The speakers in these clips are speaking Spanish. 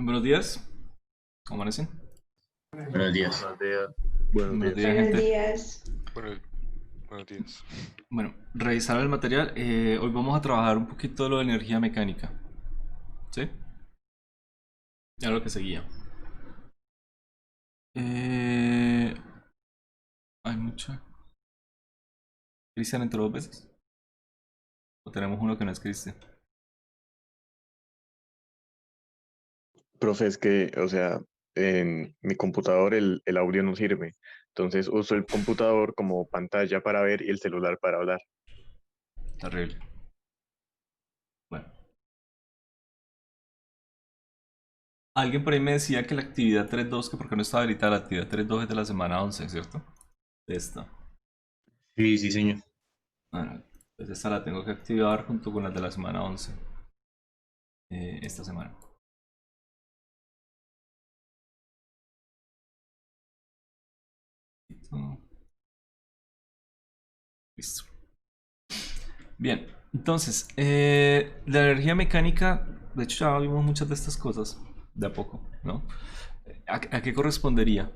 Buenos días, ¿cómo amanecen? Buenos días. Buenos días. Buenos Buenos días. días, Buenos gente. días. Buenos, buenos días. Bueno, revisar el material. Hoy vamos a trabajar un poquito lo de energía mecánica. ¿Sí? Ya lo que seguía. Eh, Hay mucha. ¿Cristian entró dos veces? ¿O tenemos uno que no es Cristian? Profe, es que, o sea, en mi computador el audio no sirve. Entonces uso el computador como pantalla para ver y el celular para hablar. Terrible. Bueno. Alguien por ahí me decía que la actividad 3.2, que porque no estaba habilitada la actividad 3.2 es de la semana 11, ¿cierto? De esta. Sí, sí, señor. Bueno, pues esta la tengo que activar junto con las de la semana 11. Esta semana. Listo. Bien, entonces, la energía mecánica, de hecho ya vimos muchas de estas cosas, de a poco, ¿no? ¿A qué correspondería?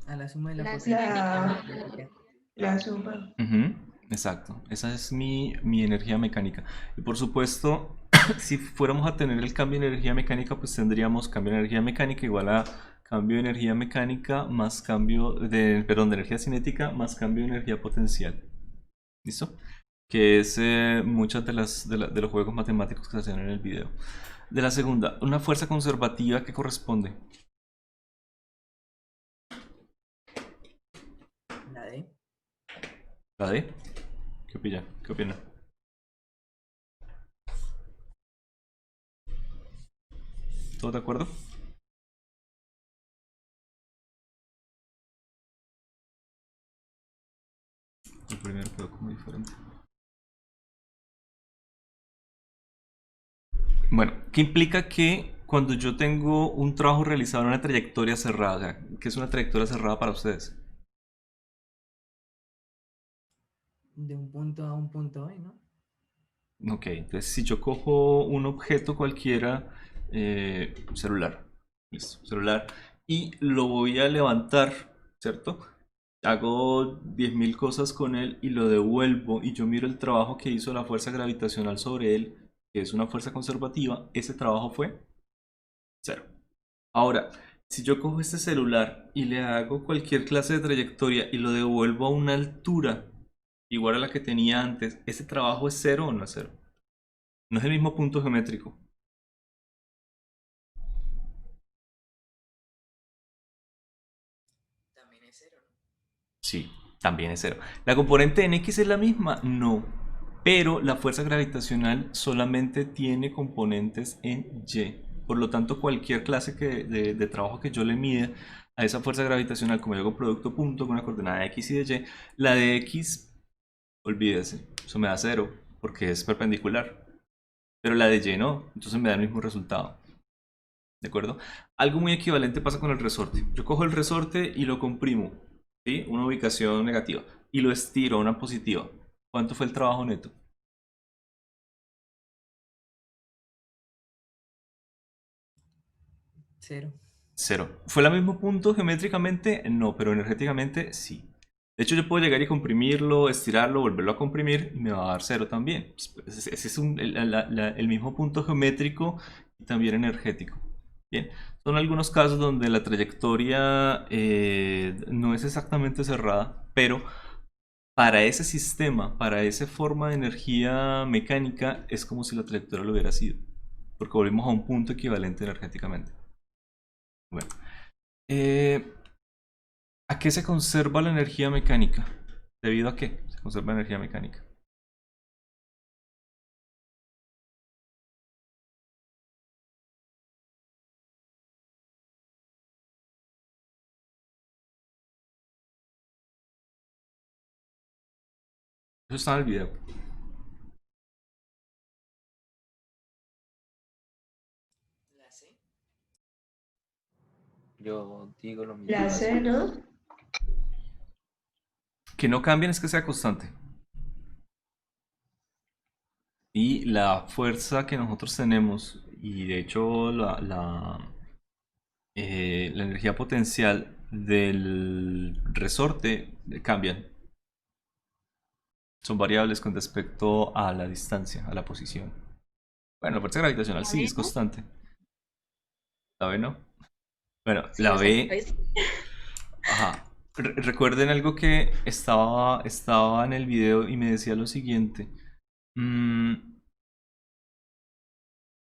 A la suma de la La, potencia la, energética. la suma. Ujú, exacto, esa es mi energía mecánica. Y por supuesto, si fuéramos a tener el cambio de energía mecánica, pues tendríamos cambio de energía mecánica igual a cambio de energía mecánica más cambio de, perdón, de energía cinética más cambio de energía potencial. ¿Listo? Que es muchas de los juegos matemáticos que se hacen en el video. De la segunda, una fuerza conservativa que corresponde. La D. ¿La D? ¿Qué opina? ¿Qué opina? ¿Todos de acuerdo? El primero quedó como diferente. Bueno, ¿qué implica que cuando yo tengo un trabajo realizado en una trayectoria cerrada, o sea, ¿qué es una trayectoria cerrada para ustedes? De un punto a un punto B, ¿no? Ok, entonces si yo cojo un objeto cualquiera, celular, listo, celular, y lo voy a levantar, ¿cierto? Hago 10.000 cosas con él y lo devuelvo y yo miro el trabajo que hizo la fuerza gravitacional sobre él, que es una fuerza conservativa, ese trabajo fue cero. Ahora, si yo cojo este celular y le hago cualquier clase de trayectoria y lo devuelvo a una altura igual a la que tenía antes, ¿ese trabajo es cero o no es cero? No es el mismo punto geométrico. También es cero, ¿no? Sí, también es cero. ¿La componente en X es la misma? No. Pero la fuerza gravitacional solamente tiene componentes en Y. Por lo tanto, cualquier clase de trabajo que yo le mida a esa fuerza gravitacional, como yo hago producto punto con una coordenada de X y de Y, la de X, olvídese, eso me da cero, porque es perpendicular. Pero la de Y no, entonces me da el mismo resultado. ¿De acuerdo? Algo muy equivalente pasa con el resorte. Yo cojo el resorte y lo comprimo, ¿sí? Una ubicación negativa. Y lo estiro a una positiva. ¿Cuánto fue el trabajo neto? Cero. Cero. ¿Fue el mismo punto geométricamente? No, pero energéticamente sí. De hecho, yo puedo llegar y comprimirlo, estirarlo, volverlo a comprimir y me va a dar cero también. Pues, ese es el mismo punto geométrico y también energético. Bien, son algunos casos donde la trayectoria no es exactamente cerrada, pero para ese sistema, para esa forma de energía mecánica, es como si la trayectoria lo hubiera sido, porque volvemos a un punto equivalente energéticamente. Bueno, eh, ¿a qué se conserva la energía mecánica? ¿Debido a qué se conserva la energía mecánica? Eso está en el video. La C. Yo digo lo mismo. La C, ¿no? Que no cambien es que sea constante. Y la fuerza que nosotros tenemos, y de hecho la energía potencial del resorte cambian. Son variables con respecto a la distancia, a la posición. Bueno, la fuerza gravitacional sí es constante. ¿La B no? Bueno, Sí, la o sea, B, ajá. Recuerden algo que estaba en el video y me decía lo siguiente.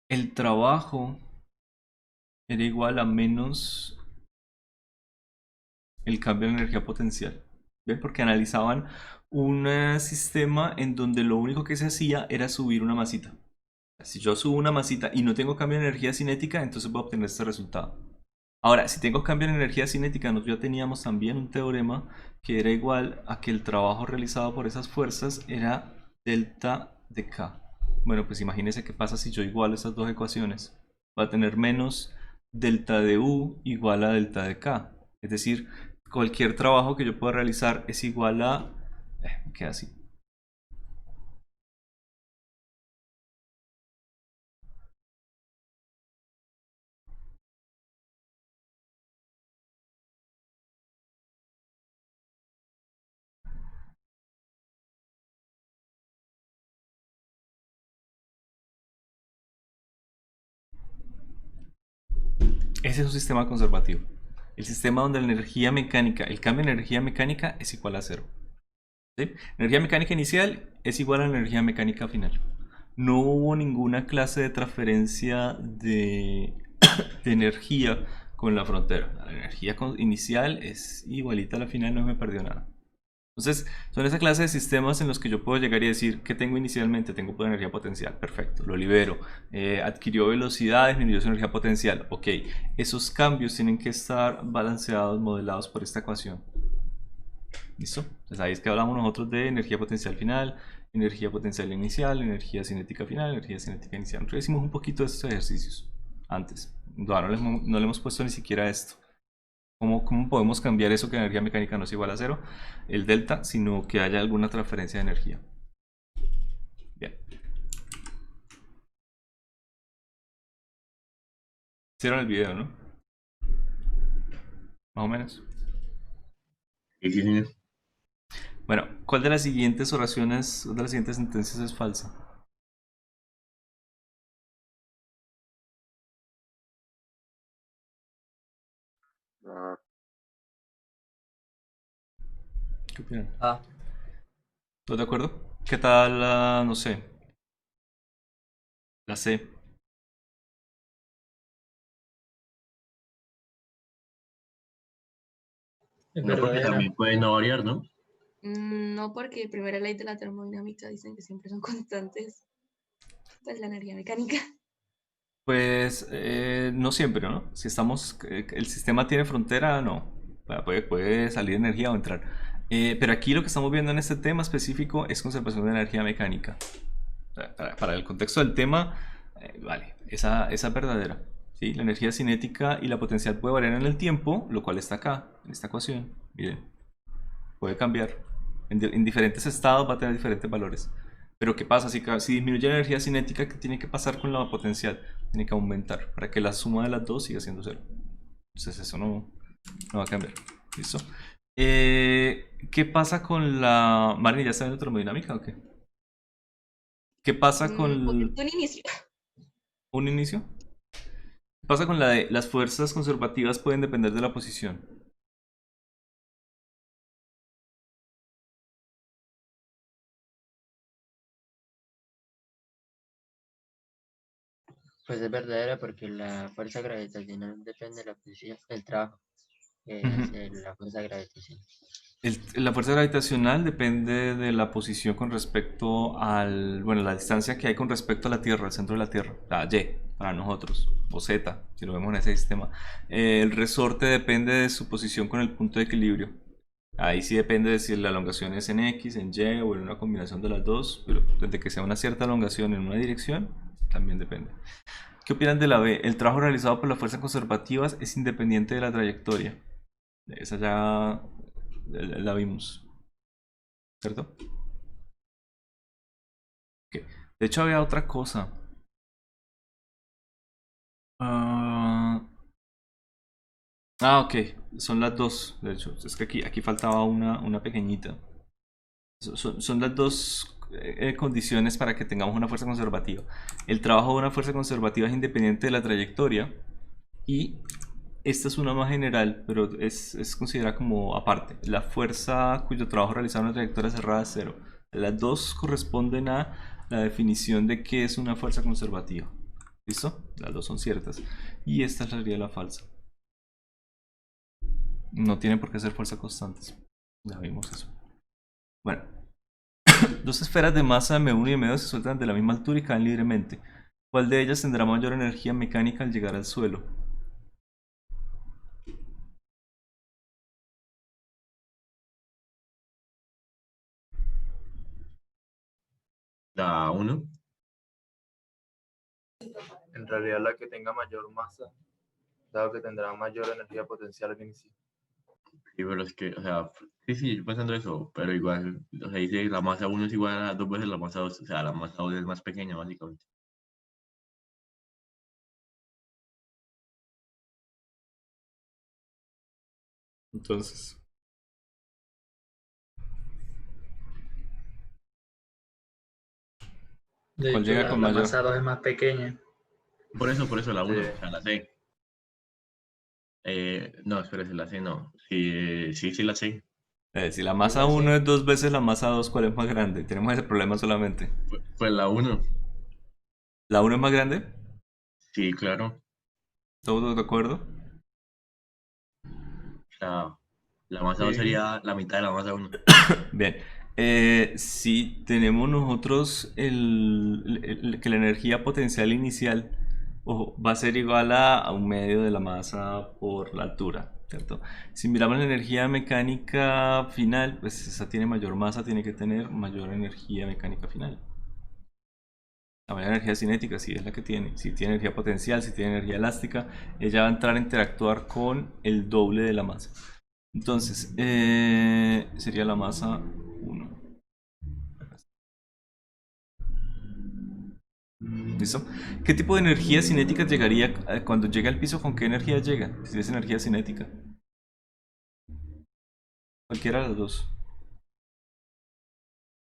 El trabajo era igual a menos el cambio de energía potencial. ¿Ven? Porque analizaban un sistema en donde lo único que se hacía era subir una masita. Si yo subo una masita y no tengo cambio de energía cinética, entonces voy a obtener este resultado. Ahora, si tengo cambio en energía cinética, nosotros ya teníamos también un teorema que era igual a que el trabajo realizado por esas fuerzas era delta de K. Bueno, pues imagínense qué pasa si yo igualo esas dos ecuaciones. Va a tener menos delta de U igual a delta de K. Es decir, cualquier trabajo que yo pueda realizar es igual a... me queda así. Ese es un sistema conservativo. El sistema donde la energía mecánica, el cambio de energía mecánica es igual a cero. ¿Sí? Energía mecánica inicial es igual a la energía mecánica final. No hubo ninguna clase de transferencia de energía con la frontera. La energía inicial es igualita a la final, no me perdió nada. Entonces, son esa clase de sistemas en los que yo puedo llegar y decir que tengo inicialmente, tengo energía potencial, perfecto, lo libero, adquirió velocidad, disminuyó su energía potencial, ok, esos cambios tienen que estar balanceados, modelados por esta ecuación. ¿Listo? Entonces ahí es que hablamos nosotros de energía potencial final, energía potencial inicial, energía cinética final, energía cinética inicial. Nosotros hicimos un poquito de estos ejercicios antes, no le hemos puesto ni siquiera esto. ¿Cómo podemos cambiar eso que la energía mecánica no es igual a cero, el delta, sino que haya alguna transferencia de energía? Bien. Hicieron el video, ¿no? Más o menos. Sí, sí, señor. Bueno, ¿cuál de las siguientes oraciones, de las siguientes sentencias es falsa? ¿Qué opinan? Ah, ¿Estás de acuerdo? ¿Qué tal la, no sé, la C? Es No, porque verdadera. también puede no variar, ¿no? No, porque primera ley de la termodinámica dicen que siempre son constantes. Pues la energía mecánica. Pues no siempre, ¿no? Si estamos, el sistema tiene frontera, no. Puede salir energía o entrar. Pero aquí lo que estamos viendo en este tema específico es conservación de energía mecánica. O sea, para el contexto del tema, vale, esa es verdadera. ¿Sí? La energía cinética y la potencial puede variar en el tiempo, lo cual está acá, en esta ecuación. Miren, puede cambiar. En diferentes estados va a tener diferentes valores. Pero ¿qué pasa? Si disminuye la energía cinética, ¿qué tiene que pasar con la potencial? Tiene que aumentar para que la suma de las dos siga siendo cero. Entonces eso no va a cambiar. ¿Listo? ¿Qué pasa con la... Marini, ¿ya está viendo termodinámica o qué? ¿Qué pasa con Un inicio. un inicio? ¿Qué pasa con la de las fuerzas conservativas pueden depender de la posición? Pues es verdadera porque la fuerza gravitacional depende de la posición, el trabajo que Ujú. hace la fuerza gravitacional. La fuerza gravitacional depende de la posición con respecto al, bueno, la distancia que hay con respecto a la Tierra, al centro de la Tierra, la Y para nosotros, o Z, si lo vemos en ese sistema. El resorte depende de su posición con el punto de equilibrio. Ahí sí depende de si la elongación es en X, en Y o en una combinación de las dos, pero desde que sea una cierta elongación en una dirección, también depende. ¿Qué opinan de la B? El trabajo realizado por las fuerzas conservativas es independiente de la trayectoria. Esa ya la vimos, ¿cierto? Ok. De hecho, había otra cosa. Ok. Son las dos. De hecho, es que aquí faltaba una pequeñita. Son las dos condiciones para que tengamos una fuerza conservativa. El trabajo de una fuerza conservativa es independiente de la trayectoria. Y esta es una más general, pero es considerada como aparte. La fuerza cuyo trabajo realizado en una trayectoria cerrada es 0. Las dos corresponden a la definición de qué es una fuerza conservativa. ¿Listo? Las dos son ciertas. Y esta sería la falsa. No tienen por qué ser fuerzas constantes. Ya vimos eso. Bueno. Dos esferas de masa M1 y M2 se sueltan de la misma altura y caen libremente. ¿Cuál de ellas tendrá mayor energía mecánica al llegar al suelo? La 1. En realidad la que tenga mayor masa, dado que tendrá mayor energía potencial al inicio. Sí, pero es que, o sea, sí, yo pensando eso, pero igual, o sea, dice la masa 1 es igual a 2 veces la masa 2, o sea, la masa 2 es más pequeña, básicamente. Entonces, De ¿cuál hecho, llega la, con la mayor? masa 2 es más pequeña. Por eso la 1, Sí. o sea, la C. No, espérese, la C no. Sí, la C. Si la masa la 1 sé. es 2 veces la masa 2, ¿cuál es más grande? Tenemos ese problema solamente. Pues la 1. ¿La 1 es más grande? Sí, claro. ¿Todos de acuerdo? O sea, la masa 2 Sí. sería la mitad de la masa 1. Bien. Si tenemos nosotros que la energía potencial inicial va a ser igual a un medio de la masa por la altura, ¿cierto? Si miramos la energía mecánica final, pues esa tiene mayor masa, tiene que tener mayor energía mecánica final. La mayor energía cinética, si es la que tiene. Si tiene energía potencial, si tiene energía elástica, ella va a entrar a interactuar con el doble de la masa. Entonces, sería la masa 1. ¿Listo? ¿Qué tipo de energía cinética llegaría cuando llega al piso? ¿Con qué energía llega? Si es energía cinética. Cualquiera de las dos.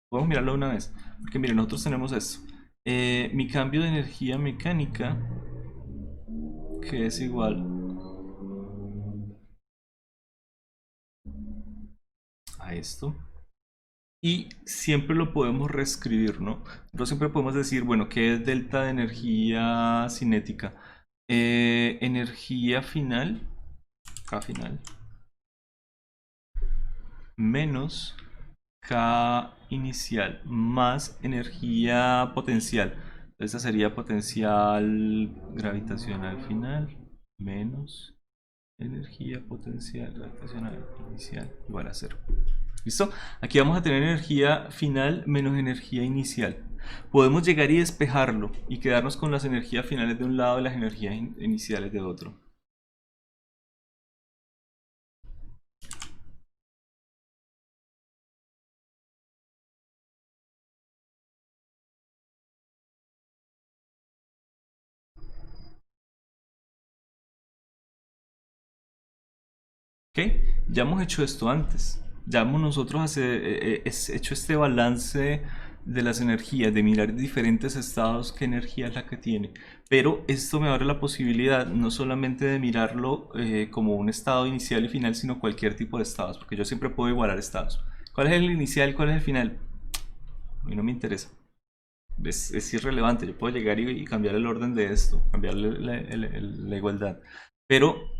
Podemos mirarlo una vez. Porque miren, nosotros tenemos esto. Mi cambio de energía mecánica, que es igual a esto. Y siempre lo podemos reescribir, ¿no? Nosotros siempre podemos decir, bueno, ¿qué es delta de energía cinética? Energía final, K final, menos K inicial, más energía potencial. Esta sería potencial gravitacional final, menos energía potencial gravitacional inicial, igual a 0. ¿Listo? Aquí vamos a tener energía final menos energía inicial. Podemos llegar y despejarlo y quedarnos con las energías finales de un lado y las energías iniciales de otro. ¿Ok? Ya hemos hecho esto antes. Ya hemos nosotros hecho este balance de las energías, de mirar diferentes estados, qué energía es la que tiene. Pero esto me abre la posibilidad no solamente de mirarlo como un estado inicial y final, sino cualquier tipo de estados, porque yo siempre puedo igualar estados. ¿Cuál es el inicial? ¿Cuál es el final? A mí no me interesa. Es irrelevante. Yo puedo llegar y cambiar el orden de esto, cambiarle la igualdad. Pero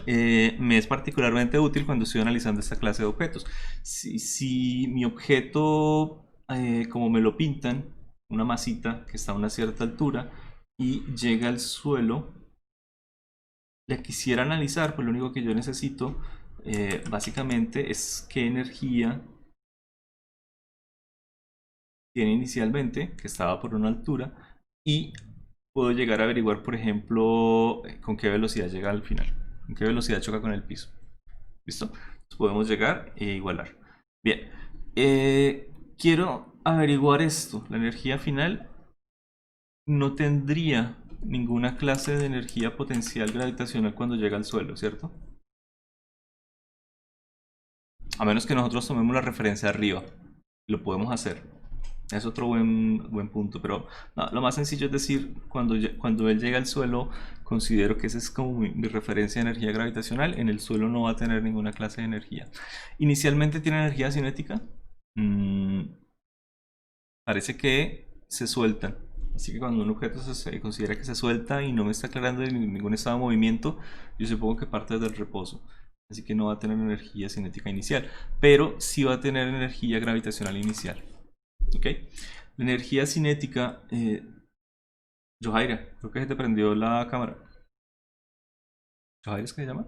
me es particularmente útil cuando estoy analizando esta clase de objetos. Si mi objeto, como me lo pintan, una masita que está a una cierta altura y llega al suelo, la quisiera analizar, pues lo único que yo necesito básicamente es qué energía tiene inicialmente, que estaba por una altura, y puedo llegar a averiguar, por ejemplo, con qué velocidad llega al final, con qué velocidad choca con el piso. ¿Listo? Entonces podemos llegar e igualar. Bien, quiero averiguar esto, la energía final no tendría ninguna clase de energía potencial gravitacional cuando llega al suelo, ¿cierto? A menos que nosotros tomemos la referencia arriba. Lo podemos hacer. Es otro buen punto. Pero no, lo más sencillo es decir, cuando él llega al suelo, considero que esa es como mi referencia de energía gravitacional. En el suelo no va a tener ninguna clase de energía. Inicialmente tiene energía cinética. Parece que se sueltan. Así que cuando un objeto se considera que se suelta y no me está aclarando en ningún estado de movimiento, yo supongo que parte del reposo. Así que no va a tener energía cinética inicial, pero sí va a tener energía gravitacional inicial. ¿Ok? La energía cinética... Johaira, creo que se te prendió la cámara. ¿Johaira es que se llama?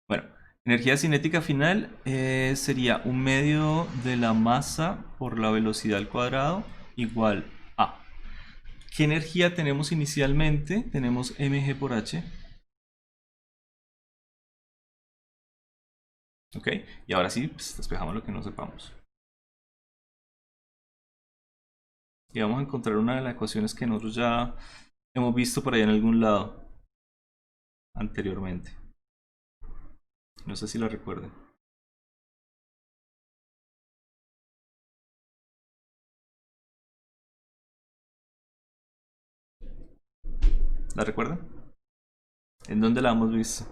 Bueno, energía cinética final sería un medio de la masa por la velocidad al cuadrado igual a... ¿Qué energía tenemos inicialmente? Tenemos mg por h. Ok, y ahora sí, pues, despejamos lo que no sepamos. Y vamos a encontrar una de las ecuaciones que nosotros ya hemos visto por allá en algún lado anteriormente. No sé si la recuerden. ¿La recuerdan? ¿En dónde la hemos visto?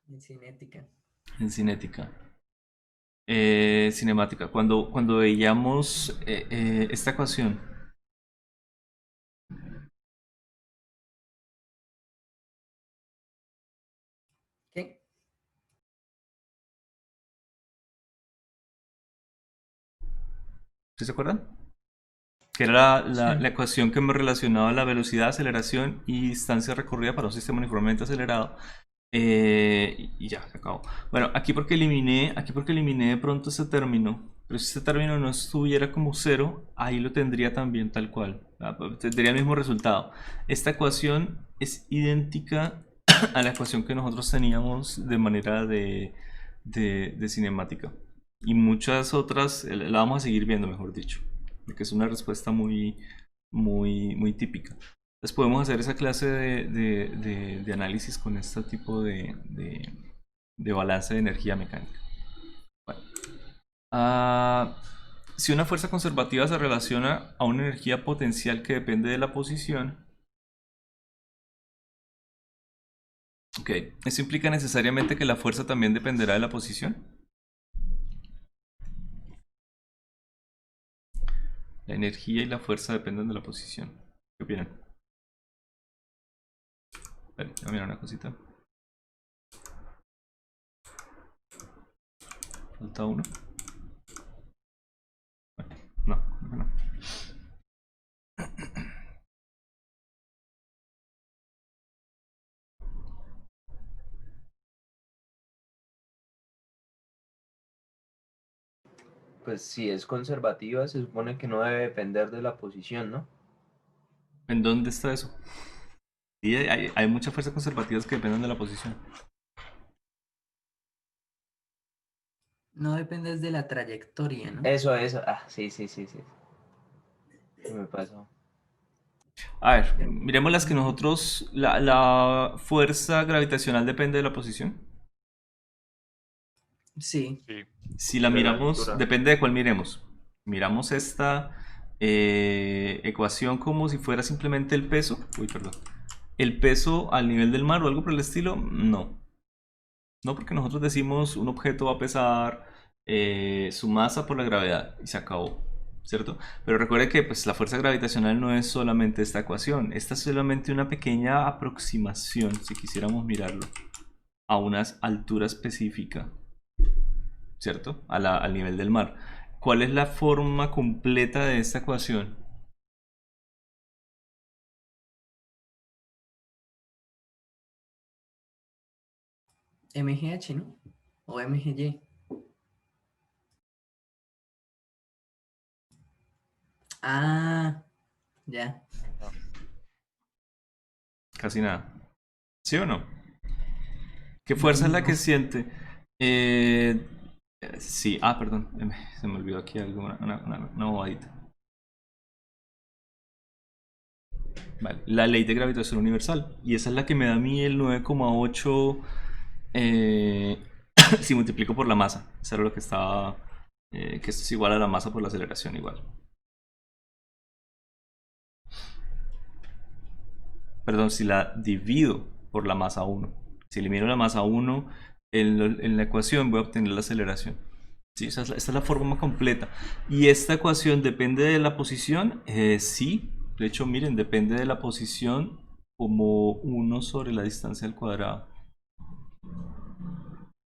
En cinética. En cinética. Cinemática. Cuando veíamos esta ecuación. ¿Qué? ¿Sí se acuerdan? Que era la Sí. ecuación que me relacionaba la velocidad, aceleración y distancia recorrida para un sistema uniformemente acelerado. Y ya, se acabó. Bueno, aquí porque eliminé de pronto ese término. Pero si este término no estuviera como 0, ahí lo tendría también tal cual. Tendría el mismo resultado. Esta ecuación es idéntica a la ecuación que nosotros teníamos de manera de cinemática. Y muchas otras la vamos a seguir viendo, mejor dicho. Porque es una respuesta muy típica. Entonces podemos hacer esa clase de análisis con este tipo de balance de energía mecánica. Bueno. Si una fuerza conservativa se relaciona a una energía potencial que depende de la posición, ok, ¿eso implica necesariamente que la fuerza también dependerá de la posición? La energía y la fuerza dependen de la posición. ¿Qué opinan? Vale, voy a mirar una cosita. Falta uno. No, no. Pues si es conservativa, se supone que no debe depender de la posición, ¿no? ¿En dónde está eso? Sí, hay muchas fuerzas conservativas que dependen de la posición. No dependes de la trayectoria, ¿no? Eso. Ah, sí. ¿Qué me pasó? A ver, miremos las que nosotros... La fuerza gravitacional depende de la posición. Sí. Sí. Si la De la miramos, altura. depende de cuál miremos. Miramos esta ecuación como si fuera simplemente el peso. Uy, perdón. El peso al nivel del mar o algo por el estilo. No. No, porque nosotros decimos un objeto va a pesar su masa por la gravedad y se acabó, ¿cierto? Pero recuerde que pues, la fuerza gravitacional no es solamente esta ecuación. Esta es solamente una pequeña aproximación, si quisiéramos mirarlo, a una altura específica, ¿cierto? Al nivel del mar. ¿Cuál es la forma completa de esta ecuación? MGH, ¿no? O MGY. Ah, ya. Casi nada. ¿Sí o no? ¿Qué fuerza es la que No. siente? Sí, perdón, se me olvidó aquí algo, una bobadita. Vale, la ley de gravitación universal. Y esa es la que me da a mí el 9,8 si multiplico por la masa. Eso era lo que estaba... que esto es igual a la masa por la aceleración igual. Perdón, si la divido por la masa 1. Si elimino la masa 1 en la ecuación voy a obtener la aceleración. ¿Sí? Esta es la forma completa. ¿Y esta ecuación depende de la posición? Sí. De hecho, miren, depende de la posición como 1 sobre la distancia al cuadrado.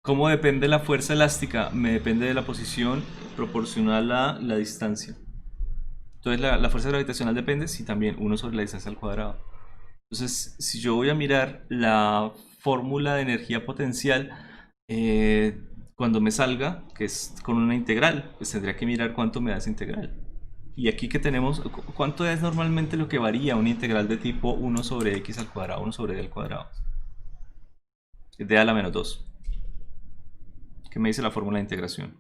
¿Cómo depende la fuerza elástica? Me depende de la posición proporcional a la distancia. Entonces la fuerza gravitacional depende, sí, también 1 sobre la distancia al cuadrado. Entonces, si yo voy a mirar la fórmula de energía potencial, cuando me salga, que es con una integral, pues tendría que mirar cuánto me da esa integral. Y aquí que tenemos, ¿cuánto es normalmente lo que varía una integral de tipo 1 sobre x al cuadrado, 1 sobre d al cuadrado? Es de a la menos 2. ¿Qué me dice la fórmula de integración?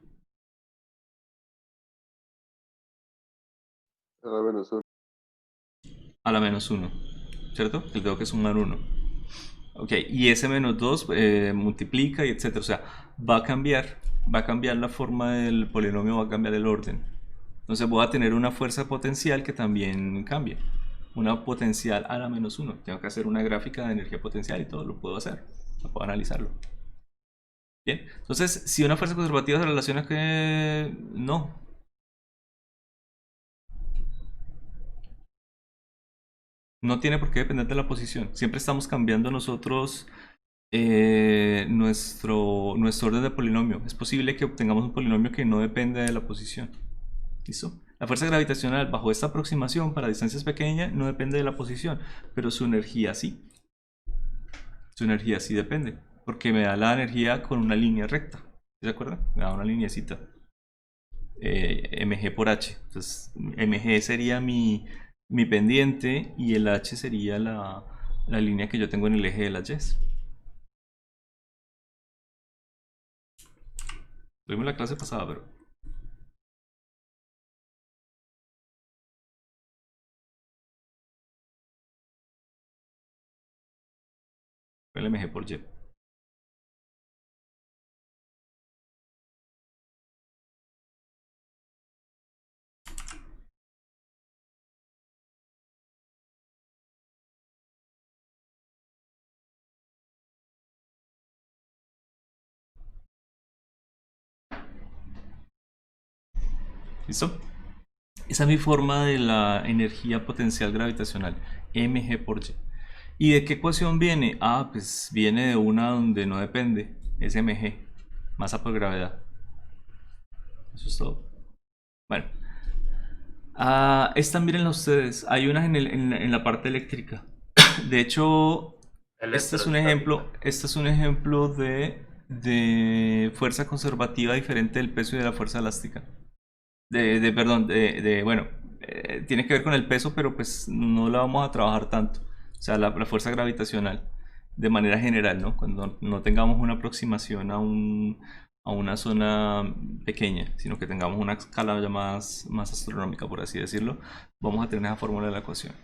A la menos 1. A la menos 1, ¿cierto? Le tengo que sumar 1. Ok, y ese menos 2 multiplica y etcétera. O sea, va a cambiar la forma del polinomio, va a cambiar el orden. Entonces voy a tener una fuerza potencial que también cambia. Una potencial a la menos 1. Tengo que hacer una gráfica de energía potencial y todo lo puedo hacer. Puedo analizarlo. Bien, entonces si una fuerza conservativa se relaciona que no. No tiene por qué depender de la posición. Siempre estamos cambiando nosotros nuestro orden de polinomio. Es posible que obtengamos un polinomio que no depende de la posición. ¿Listo? La fuerza gravitacional bajo esta aproximación para distancias pequeñas no depende de la posición, pero su energía sí. Su energía sí depende, porque me da la energía con una línea recta. ¿Se acuerdan? Me da una lineecita. mg por h. Entonces, mg sería mi pendiente y el h sería la línea que yo tengo en el eje de las y. Tuvimos la clase pasada, pero... el mg por y. ¿Listo? Esa es mi forma de la energía potencial gravitacional, mg por y. ¿Y de qué ecuación viene? Pues viene de una donde no depende, es mg, masa por gravedad. Eso es todo. Bueno, esta mírenla ustedes, hay unas en la parte eléctrica. De hecho, este es un ejemplo de fuerza conservativa diferente del peso y de la fuerza elástica. Bueno, tiene que ver con el peso, pero pues no la vamos a trabajar tanto. O sea, la fuerza gravitacional de manera general, ¿no? Cuando no tengamos una aproximación a una zona pequeña, sino que tengamos una escala ya más astronómica, por así decirlo, vamos a tener esa fórmula de la ecuación.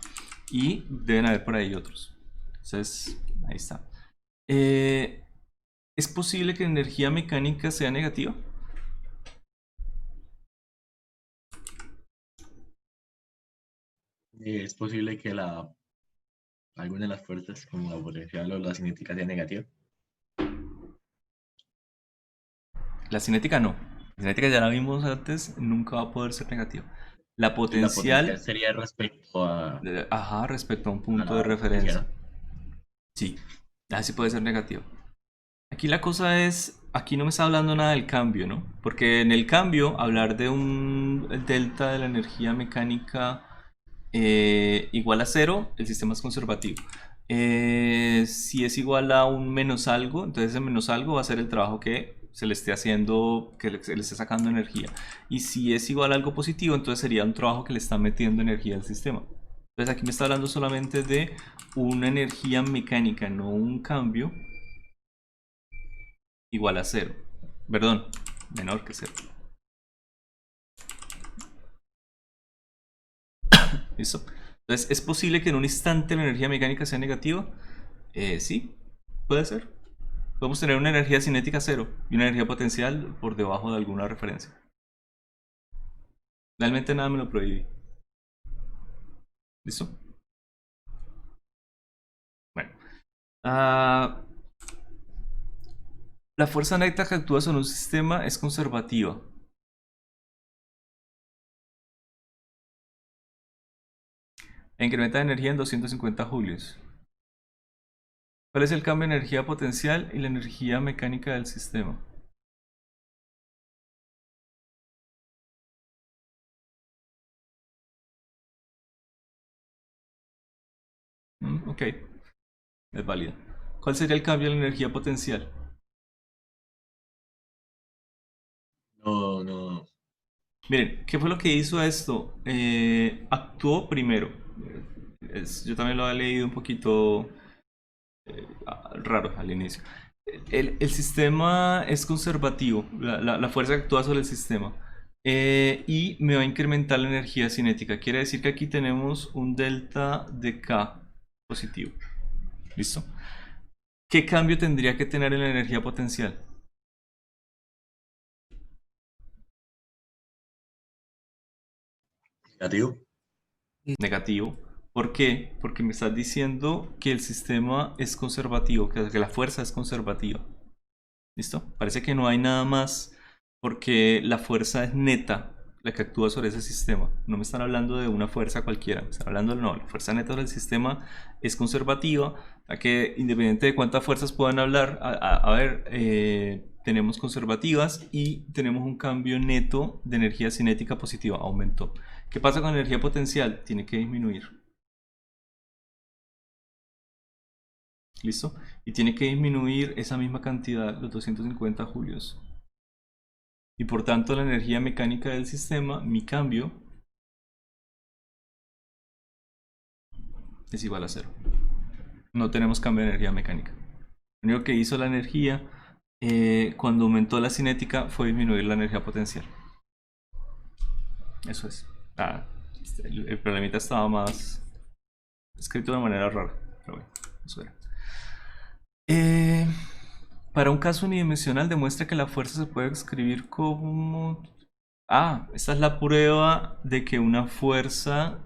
Y deben haber por ahí otros. Entonces, ahí está. ¿Es posible que la energía mecánica sea negativa? Es posible que alguna de las fuerzas, como la potencial o la cinética, sea negativa. La cinética no. La cinética ya la vimos antes, nunca va a poder ser negativa. La La potencial sería respecto a respecto a un punto la de referencia. potencia, Sí, así puede ser negativo. Aquí la cosa es, aquí no me está hablando nada del cambio, ¿no? Porque en el cambio, hablar de un delta de la energía mecánica igual a 0, el sistema es conservativo. Si es igual a un menos algo, entonces ese menos algo va a ser el trabajo que se le esté haciendo, que se le esté sacando energía. Y si es igual a algo positivo, entonces sería un trabajo que le está metiendo energía al sistema. Entonces aquí me está hablando solamente de una energía mecánica, no un cambio igual a 0. Perdón, menor que 0. ¿Listo? Entonces, ¿es posible que en un instante la energía mecánica sea negativa? Sí, puede ser. Podemos tener una energía cinética 0 y una energía potencial por debajo de alguna referencia. Realmente nada me lo prohíbe. ¿Listo? Bueno. La fuerza neta que actúa sobre un sistema es conservativa. Incrementa de energía en 250 julios. ¿Cuál es el cambio de energía potencial y la energía mecánica del sistema? Ok, es válido. ¿Cuál sería el cambio de la energía potencial? No. Miren, ¿qué fue lo que hizo esto? Actuó primero. Yo también lo había leído un poquito raro al inicio. El sistema es conservativo, la fuerza que actúa sobre el sistema. Y me va a incrementar la energía cinética. Quiere decir que aquí tenemos un delta de K positivo. ¿Listo? ¿Qué cambio tendría que tener en la energía potencial? Negativo. Negativo. ¿Por qué? Porque me estás diciendo que el sistema es conservativo, que la fuerza es conservativa. ¿Listo? Parece que no hay nada más porque la fuerza es neta la que actúa sobre ese sistema. No me están hablando de una fuerza cualquiera, me están hablando de no, la fuerza neta del sistema es conservativa, ya que independiente de cuántas fuerzas puedan hablar, tenemos conservativas y tenemos un cambio neto de energía cinética positiva, aumentó. ¿Qué pasa con la energía potencial? Tiene que disminuir. ¿Listo? Y tiene que disminuir esa misma cantidad, los 250 julios. Y por tanto la energía mecánica del sistema, mi cambio, es igual a 0. No tenemos cambio de energía mecánica. Lo único que hizo la energía cuando aumentó la cinética fue disminuir la energía potencial. Eso es. El problemita estaba más escrito de una manera rara. Pero bueno, eso era. Para un caso unidimensional demuestra que la fuerza se puede escribir como... esta es la prueba de que una fuerza...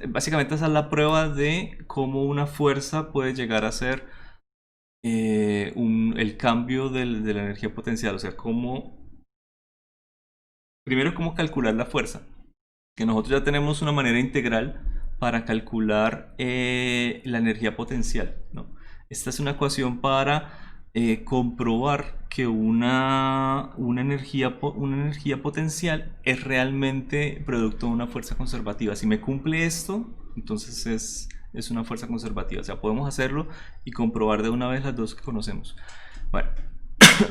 básicamente esa es la prueba de cómo una fuerza puede llegar a ser el cambio de la energía potencial. O sea, primero cómo calcular la fuerza. Que nosotros ya tenemos una manera integral para calcular la energía potencial, ¿no? Esta es una ecuación para comprobar que una energía potencial es realmente producto de una fuerza conservativa. Si me cumple esto, entonces es una fuerza conservativa. O sea, podemos hacerlo y comprobar de una vez las dos que conocemos. Bueno,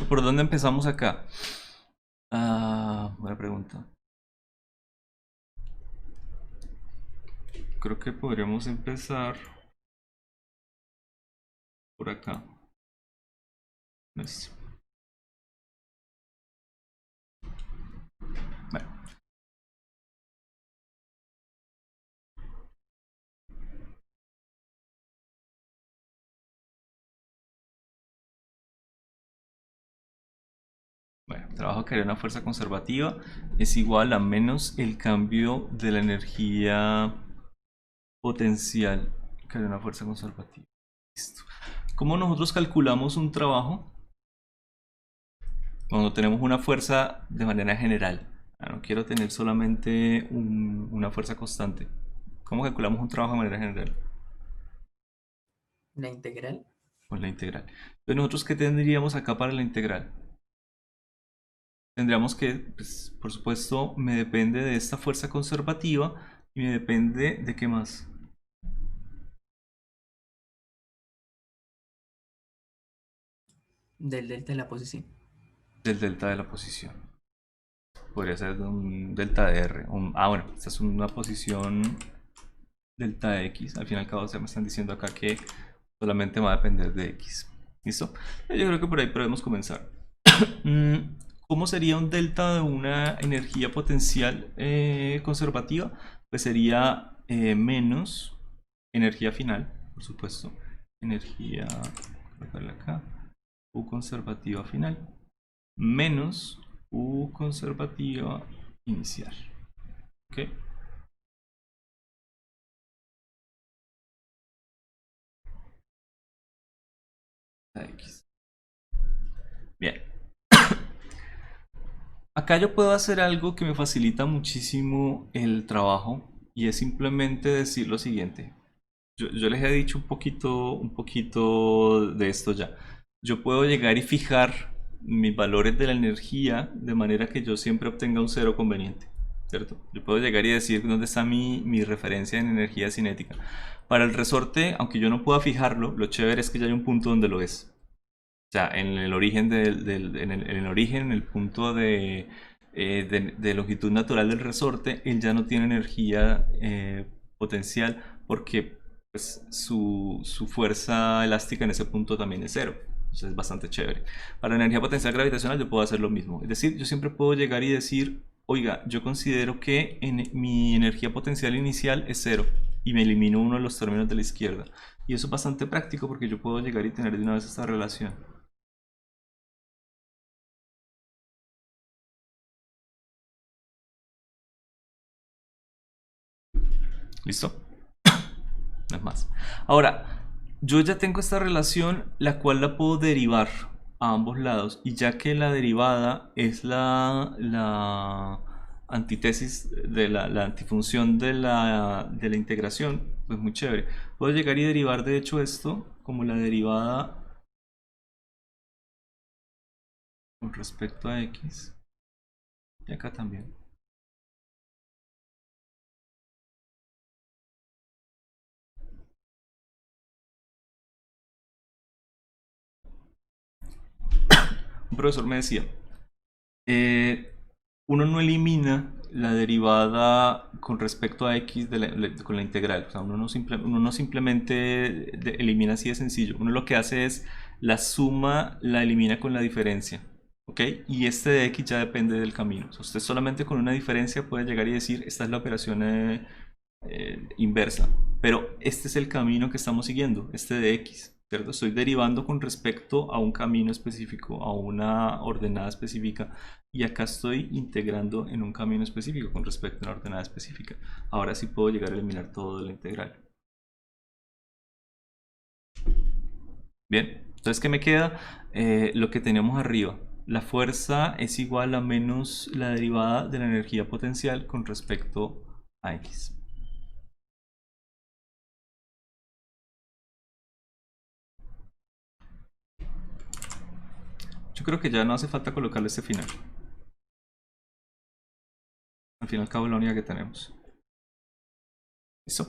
¿por dónde empezamos acá? Buena pregunta. Creo que podríamos empezar por acá. Listo. Bueno. Bueno, trabajo que haría una fuerza conservativa es igual a menos el cambio de la energía potencial que haría una fuerza conservativa. Listo. ¿Cómo nosotros calculamos un trabajo? Cuando tenemos una fuerza de manera general. No quiero tener solamente una fuerza constante. ¿Cómo calculamos un trabajo de manera general? La integral. Con la integral. Entonces, ¿nosotros qué tendríamos acá para la integral? Tendríamos que, pues, por supuesto, me depende de esta fuerza conservativa y me depende de qué más. Del delta de la posición. Del delta de la posición. Podría ser de un delta de R. Bueno, esta es una posición delta de X. Al fin y al cabo, se me están diciendo acá que solamente va a depender de X. ¿Listo? Yo creo que por ahí podemos comenzar. ¿Cómo sería un delta de una energía potencial conservativa? Pues sería menos energía final, por supuesto. Energía, colocarla acá, U conservativa final, menos U conservativa inicial. ¿Ok? X. Bien. Acá yo puedo hacer algo que me facilita muchísimo el trabajo y es simplemente decir lo siguiente. Yo les he dicho un poquito de esto ya. Yo puedo llegar y fijar mis valores de la energía de manera que yo siempre obtenga un cero conveniente, ¿cierto? Yo puedo llegar y decir dónde está mi referencia en energía cinética. Para el resorte, aunque yo no pueda fijarlo, lo chévere es que ya hay un punto donde lo es. O sea, en el origen en el punto de longitud natural del resorte, él ya no tiene energía potencial porque pues, su fuerza elástica en ese punto también es cero. Entonces es bastante chévere. Para la energía potencial gravitacional yo puedo hacer lo mismo. Es decir, yo siempre puedo llegar y decir, oiga, yo considero que mi energía potencial inicial es cero y me elimino uno de los términos de la izquierda. Y eso es bastante práctico porque yo puedo llegar y tener de una vez esta relación. ¿Listo? No es más. Ahora, yo ya tengo esta relación, la cual la puedo derivar a ambos lados. Y ya que la derivada es la antítesis de la antifunción de la integración, pues muy chévere. Puedo llegar y derivar de hecho esto como la derivada con respecto a x. Y acá también. Un profesor me decía, uno no elimina la derivada con respecto a x con la integral. O sea, uno no simplemente elimina así de sencillo. Uno lo que hace es la suma la elimina con la diferencia. ¿Ok? Y este de x ya depende del camino. O sea, usted solamente con una diferencia puede llegar y decir, esta es la operación inversa. Pero este es el camino que estamos siguiendo, este de x. ¿Cierto? Estoy derivando con respecto a un camino específico, a una ordenada específica, y acá estoy integrando en un camino específico con respecto a una ordenada específica. Ahora sí puedo llegar a eliminar todo de la integral. Bien, entonces ¿qué me queda? Lo que tenemos arriba. La fuerza es igual a menos la derivada de la energía potencial con respecto a x. Yo creo que ya no hace falta colocarle este final. Al fin y al cabo es la única que tenemos. ¿Listo?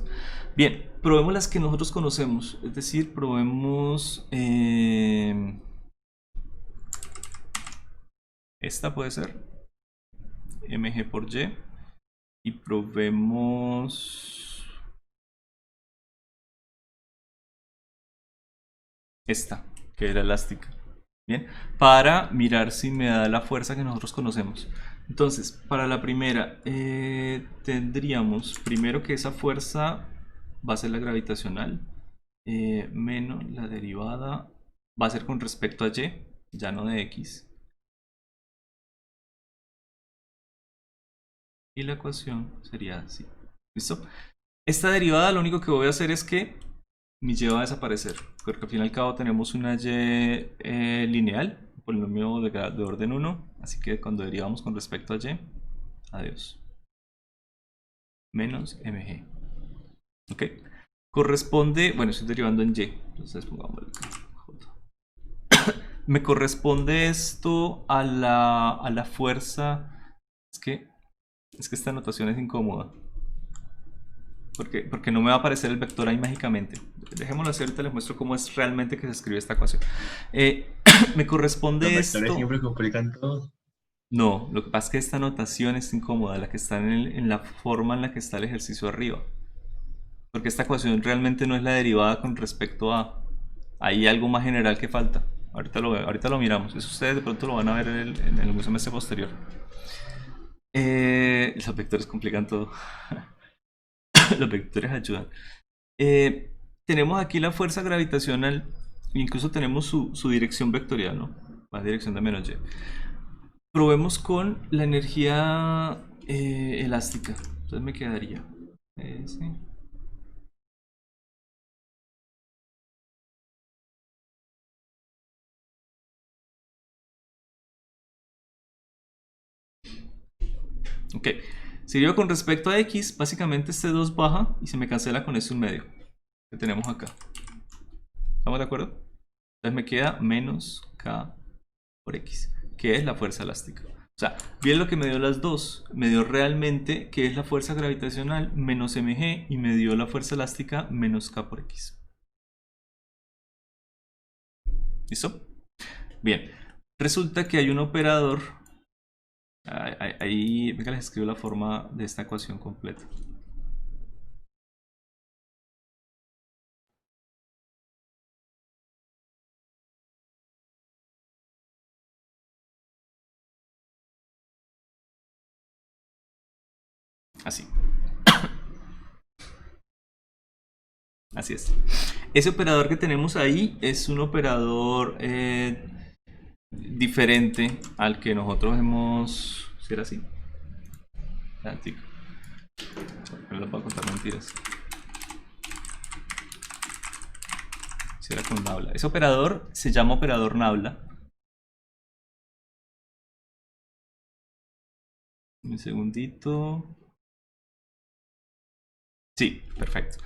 Bien, probemos las que nosotros conocemos. Es decir, probemos... esta puede ser. Mg por Y. Y probemos... esta, que era elástica. Bien, para mirar si me da la fuerza que nosotros conocemos. Entonces, para la primera, tendríamos primero que esa fuerza va a ser la gravitacional, menos la derivada va a ser con respecto a y, ya no de x. Y la ecuación sería así. ¿Listo? Esta derivada lo único que voy a hacer es que mi y va a desaparecer, porque al fin y al cabo tenemos una y lineal, un polinomio de orden 1, así que cuando derivamos con respecto a y, adiós. Menos mg. Ok. Corresponde, bueno, estoy derivando en y, entonces pongámosle acá, j. Me corresponde esto a la fuerza. Es que esta notación es incómoda. Porque no me va a aparecer el vector ahí mágicamente. Dejémoslo así, ahorita les muestro cómo es realmente que se escribe esta ecuación. Me corresponde Los esto. vectores siempre complican todo. No, lo que pasa es que esta notación es incómoda, la que está en la forma en la que está el ejercicio arriba. Porque esta ecuación realmente no es la derivada con respecto a hay algo más general que falta. Ahorita lo miramos. Eso ustedes de pronto lo van a ver en el semestre posterior. Los vectores complican todo. Los vectores ayudan. Tenemos aquí la fuerza gravitacional. Incluso tenemos su dirección vectorial, ¿no? La dirección de menos y. Probemos con la energía elástica. Entonces me quedaría. Sí. Ok. Sirvió con respecto a X. Básicamente este 2 baja y se me cancela con este 1/2 que tenemos acá. ¿Estamos de acuerdo? Entonces me queda menos K por X, que es la fuerza elástica. O sea, bien lo que me dio las dos. Me dio realmente que es la fuerza gravitacional menos mg y me dio la fuerza elástica menos K por X. ¿Listo? Bien. Resulta que hay un operador. Ahí, venga, les escribo la forma de esta ecuación completa. Así. Así es. Ese operador que tenemos ahí es un operador diferente al que nosotros hemos... ¿Si era así? No les voy a contar mentiras. Si era con Nabla. Ese operador se llama operador Nabla. Un segundito. Sí, perfecto.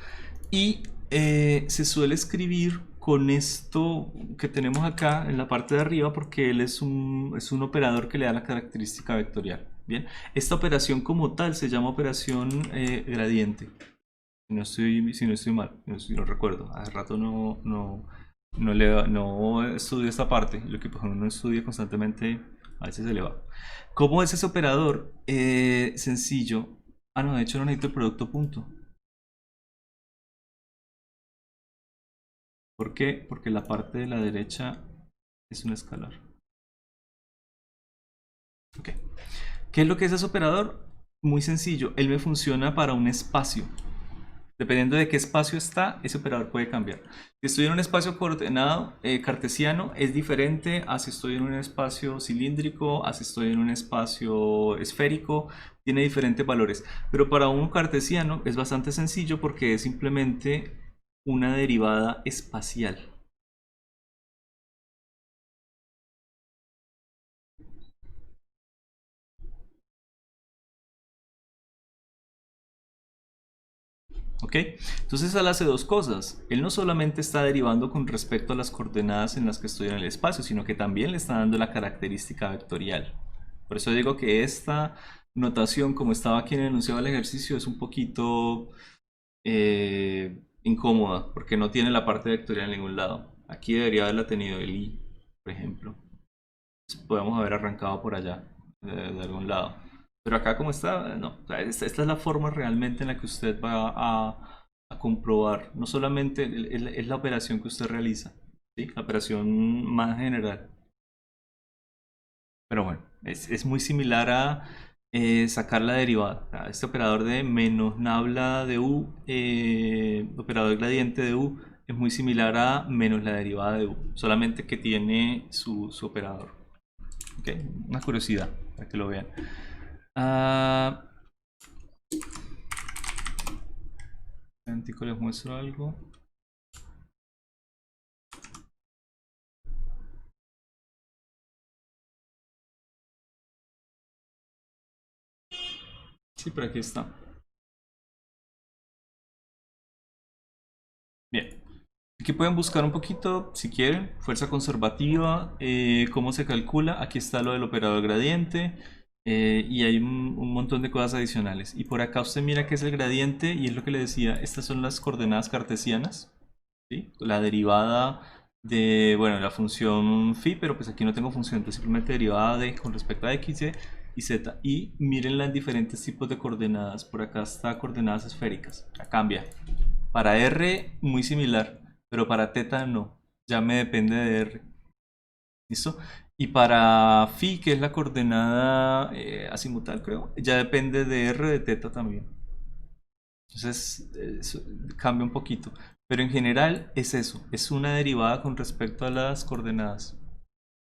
Y se suele escribir con esto que tenemos acá en la parte de arriba porque él es un operador que le da la característica vectorial. Bien, esta operación como tal se llama operación gradiente. Si no estoy mal, si no recuerdo. Hace rato no estudio esta parte. Lo que uno estudia constantemente a veces se le va. ¿Cómo es ese operador? Sencillo. Ah, no, de hecho no necesito el producto punto. ¿Por qué? Porque la parte de la derecha es un escalar. Ok. ¿Qué es lo que es ese operador? Muy sencillo. Él me funciona para un espacio. Dependiendo de qué espacio está, ese operador puede cambiar. Si estoy en un espacio coordenado cartesiano, es diferente a si estoy en un espacio cilíndrico, a si estoy en un espacio esférico. Tiene diferentes valores. Pero para un cartesiano es bastante sencillo porque es simplemente una derivada espacial. ¿Ok? Entonces él hace dos cosas. Él no solamente está derivando con respecto a las coordenadas en las que estoy en el espacio, sino que también le está dando la característica vectorial. Por eso digo que esta notación, como estaba aquí en el enunciado del ejercicio, es un poquito incómoda, porque no tiene la parte vectorial en ningún lado. Aquí debería haberla tenido el i, por ejemplo. Entonces, podemos haber arrancado por allá, de algún lado. Pero acá como está, no. O sea, esta es la forma realmente en la que usted va a comprobar. No solamente es la operación que usted realiza, ¿sí? La operación más general. Pero bueno, es muy similar a sacar la derivada. Este operador de menos nabla de u, operador gradiente de u, es muy similar a menos la derivada de u. Solamente que tiene su operador. ¿Okay? Una curiosidad, para que lo vean. Les muestro algo. Sí, por aquí está. Bien. Aquí pueden buscar un poquito, si quieren, fuerza conservativa, cómo se calcula. Aquí está lo del operador gradiente. Y hay un montón de cosas adicionales. Y por acá usted mira que es el gradiente y es lo que le decía, estas son las coordenadas cartesianas, ¿sí? La derivada de, bueno, la función phi, pero pues aquí no tengo función, entonces simplemente derivada de con respecto a x, y z. Y miren las diferentes tipos de coordenadas. Por acá está coordenadas esféricas, cambia. Para r muy similar, pero para θ no. ya me depende de R. ¿Listo? Y para phi, que es la coordenada azimutal, creo, ya depende de R de teta también. Entonces, eso cambia un poquito. Pero en general es eso, es una derivada con respecto a las coordenadas.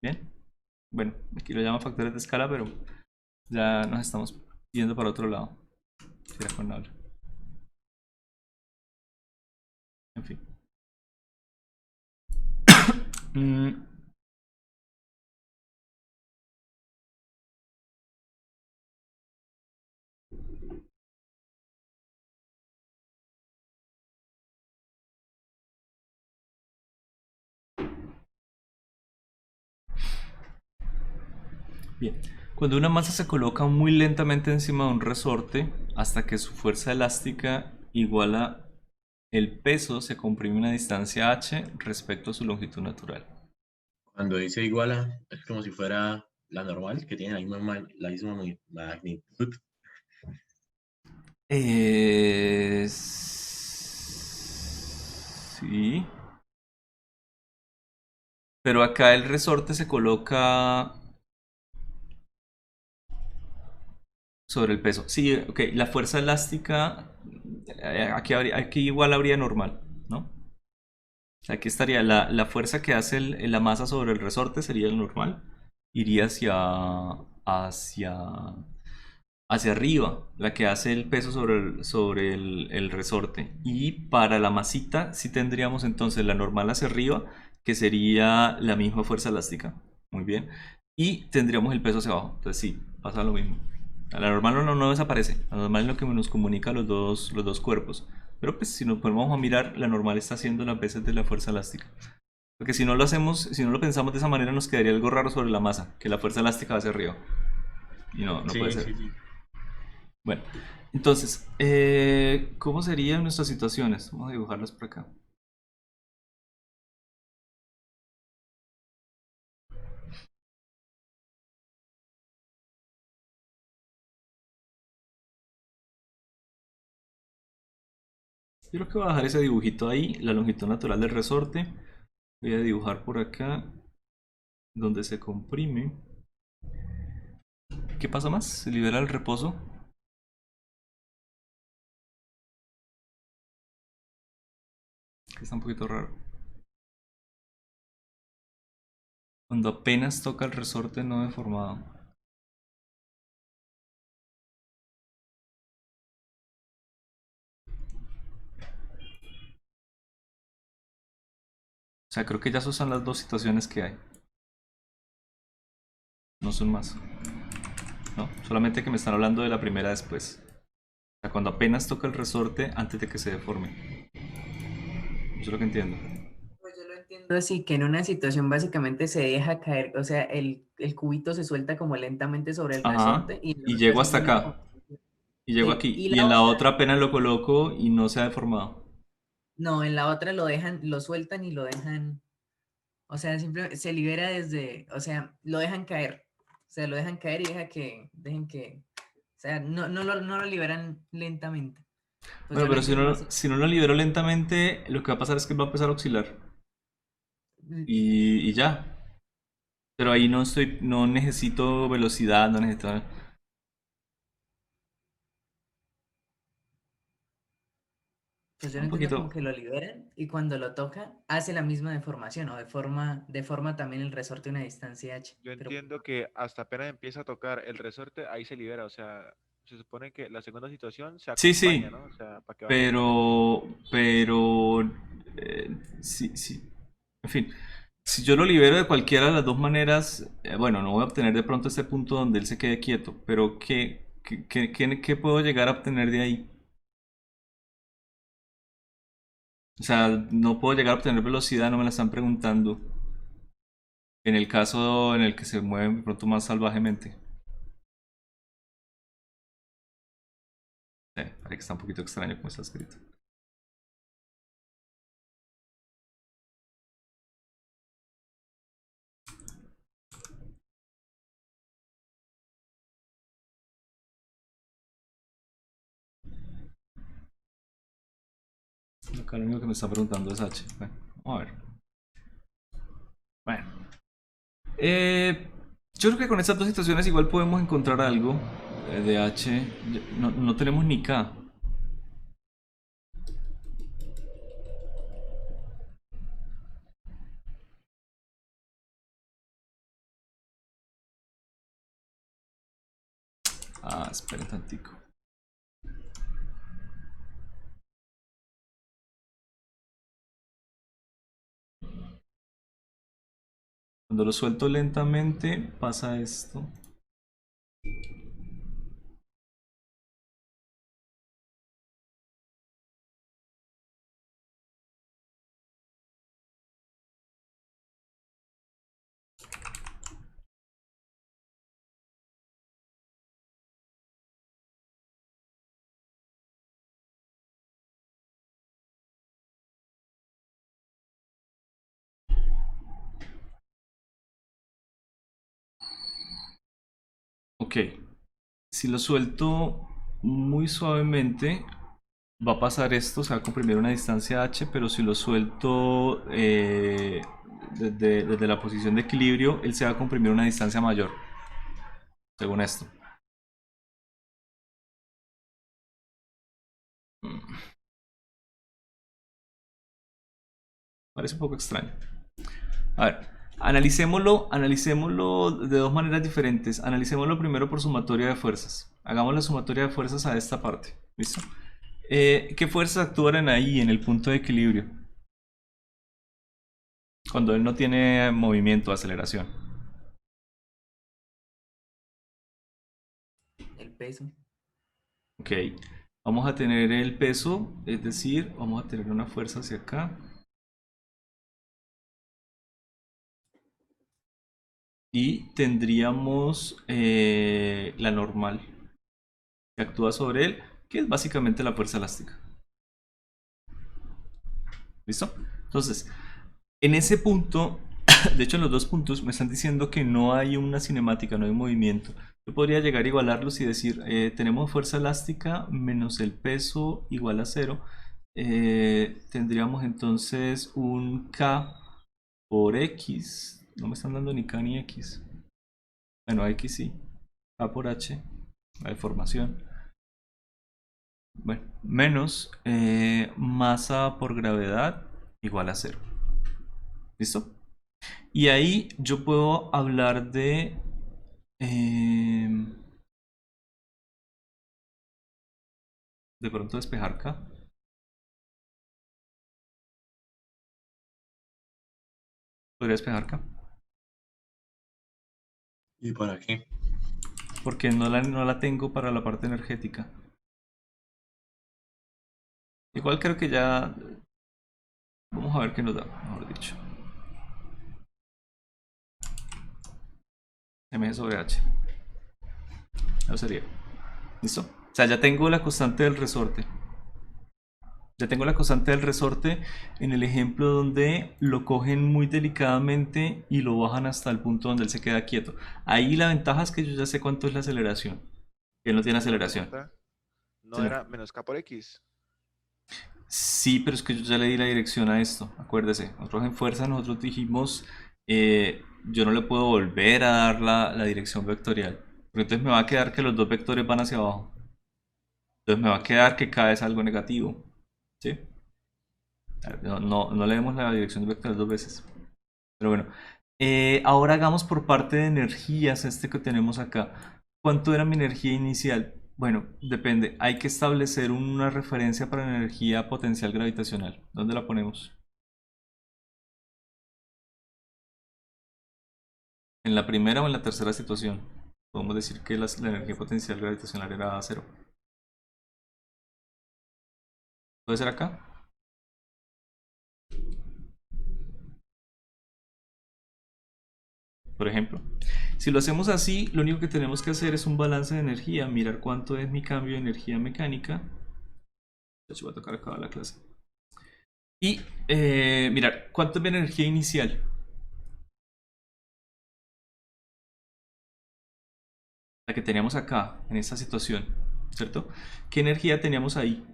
¿Bien? Bueno, aquí lo llaman factores de escala, pero ya nos estamos yendo para otro lado. Si era con habla. En fin. Bien, cuando una masa se coloca muy lentamente encima de un resorte hasta que su fuerza elástica iguala el peso, se comprime una distancia h respecto a su longitud natural. Cuando dice iguala, es como si fuera la normal, que tiene la misma magnitud. Sí. Pero acá el resorte se coloca sobre el peso. Sí, ok, la fuerza elástica, aquí igual habría normal, ¿no? Aquí estaría la fuerza que hace la masa sobre el resorte sería el normal. Iría hacia, hacia arriba, la que hace el peso sobre el resorte. Y para la masita sí tendríamos entonces la normal hacia arriba, que sería la misma fuerza elástica. Muy bien. Y tendríamos el peso hacia abajo. Entonces sí, pasa lo mismo. La normal no desaparece. La normal es lo que nos comunica los dos cuerpos. Pero pues si nos ponemos a mirar, la normal está haciendo las veces de la fuerza elástica. Porque si no lo hacemos, si no lo pensamos de esa manera, nos quedaría algo raro sobre la masa, que la fuerza elástica va hacia arriba. Y no puede Sí, ser. sí, sí. Bueno, entonces, ¿cómo serían nuestras situaciones? Vamos a dibujarlas por acá. Yo creo que voy a dejar ese dibujito ahí, la longitud natural del resorte. Voy a dibujar por acá, donde se comprime. ¿Qué pasa más? Se libera el reposo. Que está un poquito raro. Cuando apenas toca el resorte no deformado. O sea, creo que ya esas son las dos situaciones que hay. No son más. No, solamente que me están hablando de la primera después. O sea, cuando apenas toca el resorte antes de que se deforme. Eso es lo que entiendo. Pues yo lo entiendo así, que en una situación básicamente se deja caer, o sea, el cubito se suelta como lentamente sobre el Ajá. resorte y en la Y otra llego hasta simplemente como... acá. Y llego Sí, aquí. y Y la en la otra, otra apenas lo coloco y no se ha deformado. no, en la otra lo dejan, lo sueltan y lo dejan, o sea, simplemente se libera desde, o sea, lo dejan caer, o sea, lo dejan caer y dejen que, o sea, no lo liberan lentamente. Pues Bueno, yo lo pero entiendo así. si no lo libero lentamente, lo que va a pasar es que va a empezar a oscilar. Y ya. Pero ahí no necesito velocidad, no necesito. Pues yo lo Un entiendo como poquito. que lo liberan y cuando lo toca hace la misma deformación o deforma también el resorte a una distancia h. Yo Pero entiendo que hasta apenas empieza a tocar el resorte, ahí se libera. O sea, se supone que la segunda situación se Sí, acompaña, sí. ¿no? O sea, para que baje lentamente. Pero. Sí, sí. En fin. Si yo lo libero de cualquiera de las dos maneras, bueno, no voy a obtener de pronto este punto donde él se quede quieto. Pero ¿qué puedo llegar a obtener de ahí? O sea, no puedo llegar a obtener velocidad, no me la están preguntando. En el caso en el que se mueven de pronto más salvajemente. Parece que está un poquito extraño como está escrito. Acá lo único que me está preguntando es H. Bueno, vamos a ver. Bueno. Yo creo que con estas dos situaciones igual podemos encontrar algo de H. No tenemos ni K. Espera un tantico. Cuando lo suelto lentamente pasa esto. Ok, si lo suelto muy suavemente, va a pasar esto, se va a comprimir una distancia h, pero si lo suelto desde la posición de equilibrio, él se va a comprimir una distancia mayor, según esto. Parece un poco extraño. A ver, analicémoslo de dos maneras diferentes. Analicémoslo primero por sumatoria de fuerzas. Hagamos la sumatoria de fuerzas a esta parte. ¿Listo? ¿Qué fuerzas actúan ahí en el punto de equilibrio? Cuando él no tiene movimiento o aceleración. El peso. Ok, vamos a tener el peso, es decir, vamos a tener una fuerza hacia acá. Y tendríamos la normal que actúa sobre él, que es básicamente la fuerza elástica. ¿Listo? Entonces, en ese punto, de hecho en los dos puntos me están diciendo que no hay una cinemática, no hay movimiento. Yo podría llegar a igualarlos y decir, tenemos fuerza elástica menos el peso igual a 0. Tendríamos entonces un K por X. No me están dando ni K ni X. Bueno, X sí. K por H. La deformación. Bueno, menos masa por gravedad igual a 0. ¿Listo? Y ahí yo puedo hablar de pronto despejar K. Podría despejar K. ¿Y para qué? Porque no la tengo para la parte energética. Igual creo que ya... Vamos a ver qué nos da, mejor dicho. M sobre H. Eso sería. ¿Listo? O sea, ya tengo la constante del resorte. Ya tengo la constante del resorte en el ejemplo donde lo cogen muy delicadamente y lo bajan hasta el punto donde él se queda quieto. Ahí la ventaja es que yo ya sé cuánto es la aceleración. Él no tiene aceleración. ¿No Señor. era menos K por X? Sí, pero es que yo ya le di la dirección a esto. Acuérdese, nosotros en fuerza nosotros dijimos, yo no le puedo volver a dar la dirección vectorial. Porque entonces me va a quedar que los dos vectores van hacia abajo. Entonces me va a quedar que K es algo negativo. ¿Sí? No le demos la dirección vectorial dos veces. Pero bueno. Ahora hagamos por parte de energías este que tenemos acá. ¿Cuánto era mi energía inicial? Bueno, depende. Hay que establecer una referencia para la energía potencial gravitacional. ¿Dónde la ponemos? ¿En la primera o en la tercera situación? Podemos decir que la energía potencial gravitacional era 0. ¿Puede ser acá? Por ejemplo. Si lo hacemos así, lo único que tenemos que hacer es un balance de energía. Mirar cuánto es mi cambio de energía mecánica. De hecho, voy a tocar acá la clase. Y mirar cuánto es mi energía inicial. La que teníamos acá, en esta situación, ¿cierto? ¿Qué energía teníamos ahí?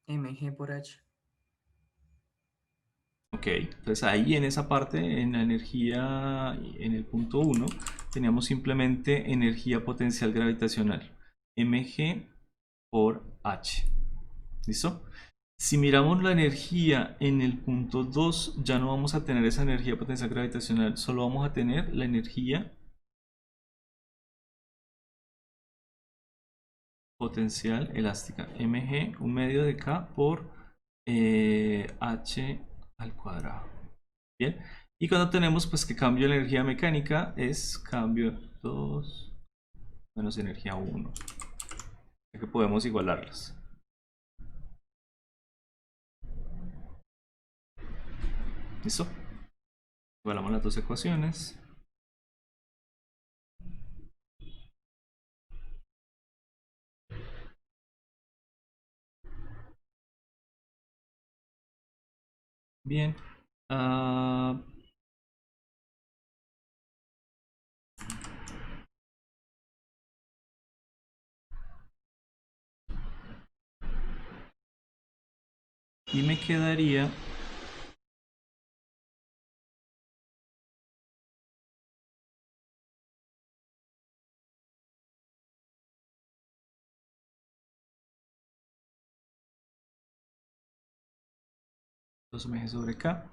Mg por H. Ok, entonces ahí en esa parte, en la energía, en el punto 1, teníamos simplemente energía potencial gravitacional, mg por h. ¿Listo? Si miramos la energía en el punto 2, ya no vamos a tener esa energía potencial gravitacional, solo vamos a tener la energía potencial elástica, mg, un medio de k por h al cuadrado. Bien, y cuando tenemos pues que cambio de energía mecánica es cambio 2 menos energía 1, ya que podemos igualarlas. ¿Listo? Igualamos las dos ecuaciones. Bien. Y me quedaría mg sobre k.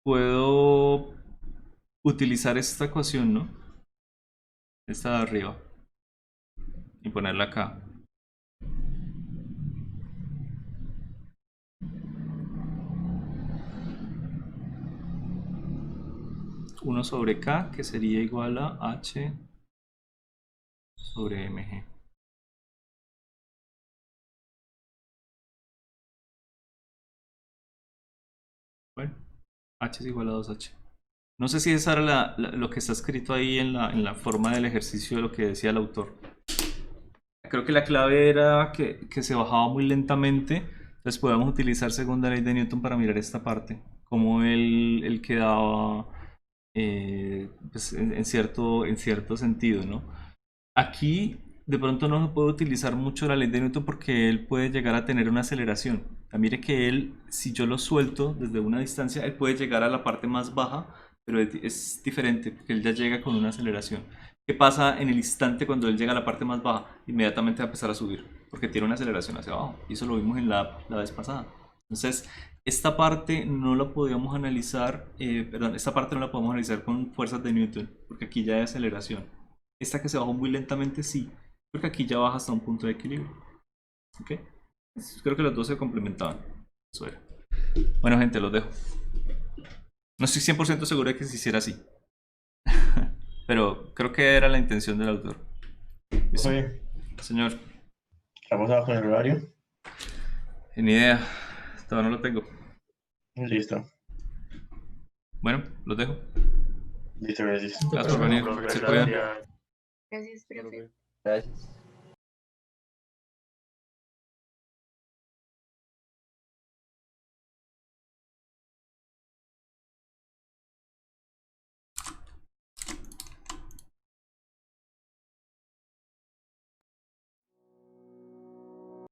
Puedo utilizar esta ecuación, ¿no? Esta de arriba. Y ponerla acá. Uno sobre k, que sería igual a h sobre mg. Bueno, h es igual a 2h. No sé si esa era lo que está escrito ahí en la forma del ejercicio de lo que decía el autor. Creo que la clave era que se bajaba muy lentamente. Entonces podemos utilizar segunda ley de Newton para mirar esta parte. Como él quedaba pues en cierto sentido, ¿no? Aquí de pronto no se puede utilizar mucho la ley de Newton porque él puede llegar a tener una aceleración. Mire que él, si yo lo suelto desde una distancia, él puede llegar a la parte más baja, pero es diferente porque él ya llega con una aceleración. ¿Qué pasa en el instante cuando él llega a la parte más baja? Inmediatamente va a empezar a subir porque tiene una aceleración hacia abajo. Y eso lo vimos en la vez pasada. Entonces, esta parte no la podíamos analizar, esta parte no la podemos analizar con fuerzas de Newton porque aquí ya hay aceleración. Esta que se bajó muy lentamente sí, porque aquí ya baja hasta un punto de equilibrio. ¿Ok? Creo que los dos se complementaban. Eso era. Bueno, gente, los dejo. No estoy 100% seguro de que se hiciera así. Pero creo que era la intención del autor. ¿Listo? Oye, Señor, ¿qué ha pasado con el horario? ni idea. Todavía no lo tengo. Listo. Bueno, los dejo. Listo, gracias. Gracias por venir. Profe, Se cuidan. gracias. Gracias, profe. Gracias.